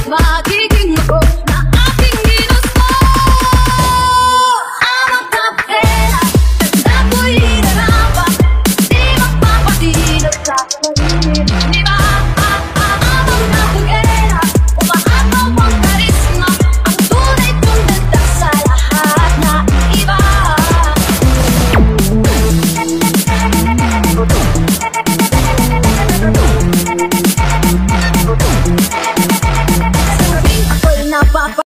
magiging ako na ating ginusto. Ang magkapera, ganda ko'y hinarapa, di magpapatino sa paligid. Di ba? Ang napag-era, umahataw ang karisma, ang tunay kong ganda sa lahat na iba. Sabing ako'y napapa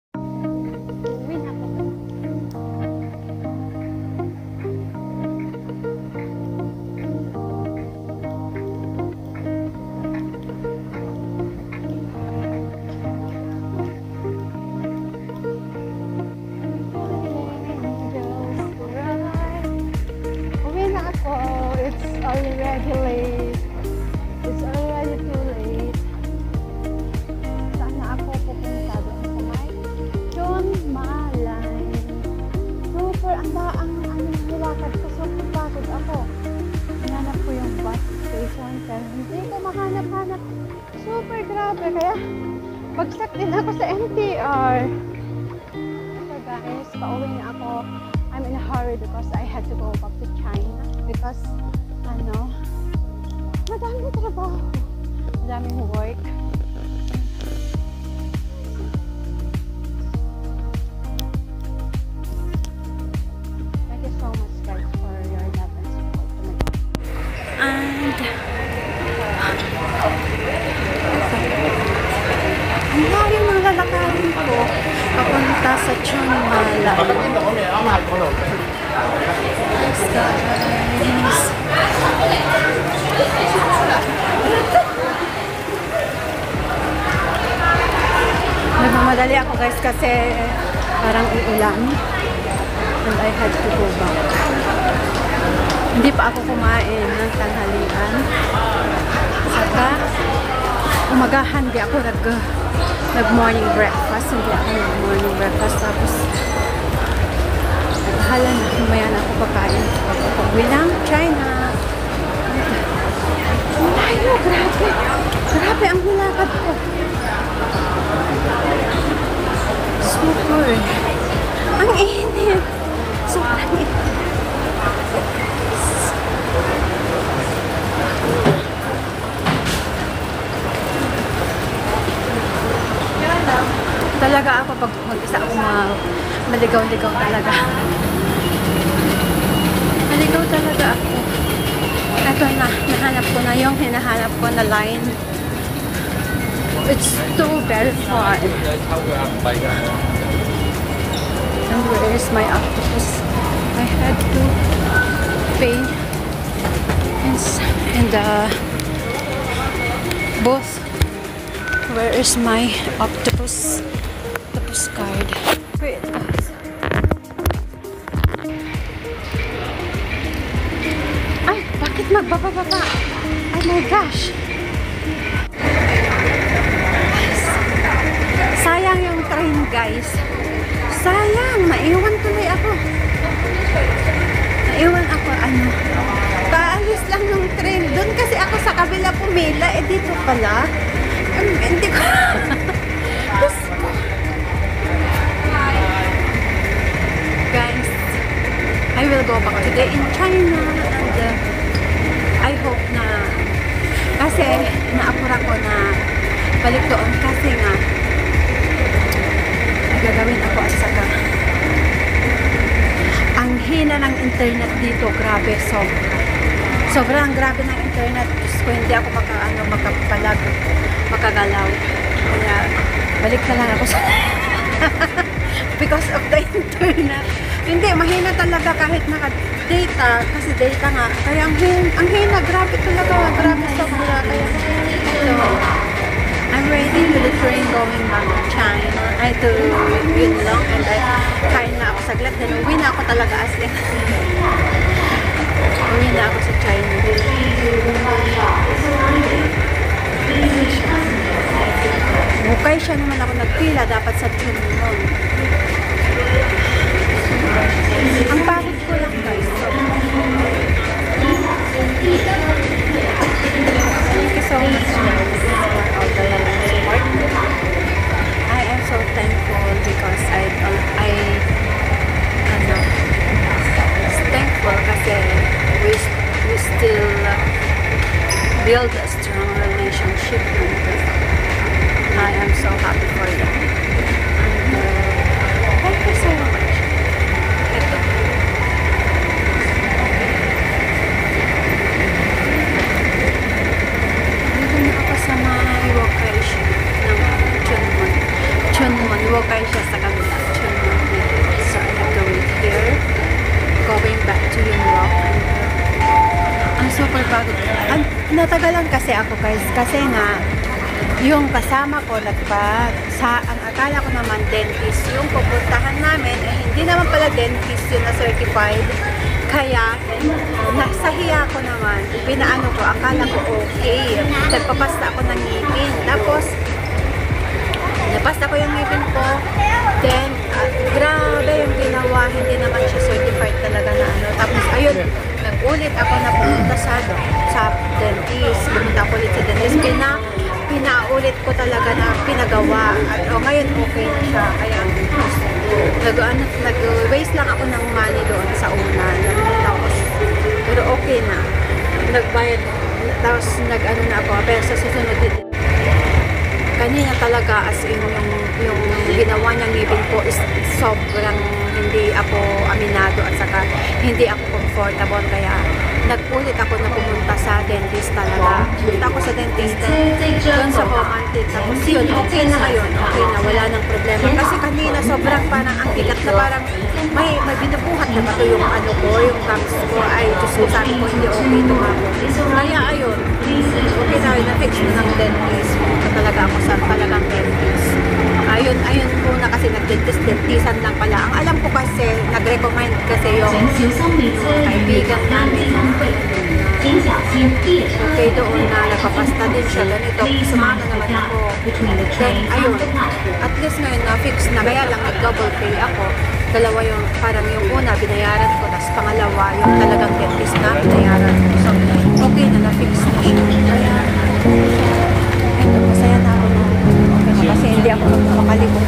Uwi na ako. It's already late. It's already too late. Saan na ako pupunta doon sa may John Malay. Super, ang nilakad ko. Super pagod ako. Hinanap ko yung bus station pero hindi ko mahanap-hanap. Super grabe. Kaya bagsak din ako sa MTR. So guys, pauwi na ako. I'm in a hurry because I had to go back to China because madaming trabaho, madaming work. Thank you so much guys for your love and support to me. And ang layo ng lalakarin ko papunta sa John Malay. Guys, nagmamadali ako guys kasi parang uulan and I had to go back. Hindi pa ako kumain ng tanghalian, saka umagahan di ako nag morning breakfast. Hindi ako nag morning breakfast, tapos naghala na kumaya na ako pagkain pag-uwi ng China. Ay, grabe ang hilakad ko. Super. Ang init. Sobrang init. Talaga ako pag mag-isa ako maligaw-ligaw talaga. Maligaw talaga ako. Ito na, nahanap ko na yung hinahanap ko na line. It's too very far. And where is my octopus? I had to pay in the booth. Where is my octopus card? Wait, ay, bakit magbababa? Oh my gosh! Sayang yung train guys. Sayang, naiwan tuloy ako. Naiwan ako, kaalis lang ng train. Doon kasi ako sa kabila pumila. Eh dito pala. Hindi ko. Guys, I will go back today in China and I hope na kasi naapura ko na balik doon kasi nga gagawin ako at saka ang hina ng internet dito, grabe, sobrang grabe ng internet. Diyos ko, hindi ako makagalaw, kaya balik na lang ako sa because of the internet. Hindi, mahina talaga kahit naka-data, kasi data nga, kaya ang hina, grabe talaga, grabe sobra, kaya so I'm waiting to the train going back to China, to Yunlong, and kain na ako saglit, then uwi na ako talaga as in. Uwi na ako sa China. Bukay siya naman ako nagpila, dapat sa Yunlong. Ang pagod ko lang guys. Thank you so much guys for all the support. nagagalan kasi ako guys, kasi nga yung kasama ko ang akala ko naman dentist yung pupuntahan namin, eh hindi naman pala dentist yun na certified. Kaya nasahiya ko naman, pinaano ko, akala ko okay, nagpapasta ako ng ngipin, tapos napasta ko yung ngipin ko, then grabe yung ginawa, hindi naman siya certified talaga na ano. Tapos ayun, nag-ulit ako na pumunta sa dentist, pumunta ako ulit sa dentist, pinaulit ko talaga na pinagawa, at ngayon okay na siya. Kaya nag-waste lang ako ng money doon sa una, tapos pero okay na, nagbayad, tapos nag-ano na ako, pero sa susunod kanina talaga, as in yung ginawa niyang ngipin ko is sobrang hindi ako aminado at saka hindi ako comfortable, kaya nag-ulit ako na pumunta sa dentist talaga. Punta ako sa dentist doon sa Comantin, tapos yun, okay na ngayon, okay na, wala nang problema. Kasi kanina sobrang parang ang bigat na parang may binubuhat na ba ito yung ano ko, yung gums ko, ay Diyos ko, sabi ko hindi okay ito ako. Kaya ayun, okay na yun, na-fix na ng dentist. Punta talaga ako sa talagang dentist. Ayun po na kasi nag-dentisan lang pala. Ang alam ko kasi, nag-recommend kasi yung kaibigan namin. Okay doon na nagpapasta din siya, ganito. Sumama naman ako. Then, ayun, at least ngayon na-fix na. Kaya lang nag-double pay ako. Dalawa yung, parang yung una, binayaran ko. Tapos pangalawa, yung talagang dentist na, binayaran ko. So, okay na, na-fix na siya. Kaya, ayun, masaya na ako. Kasi hindi ako magpapakalibong.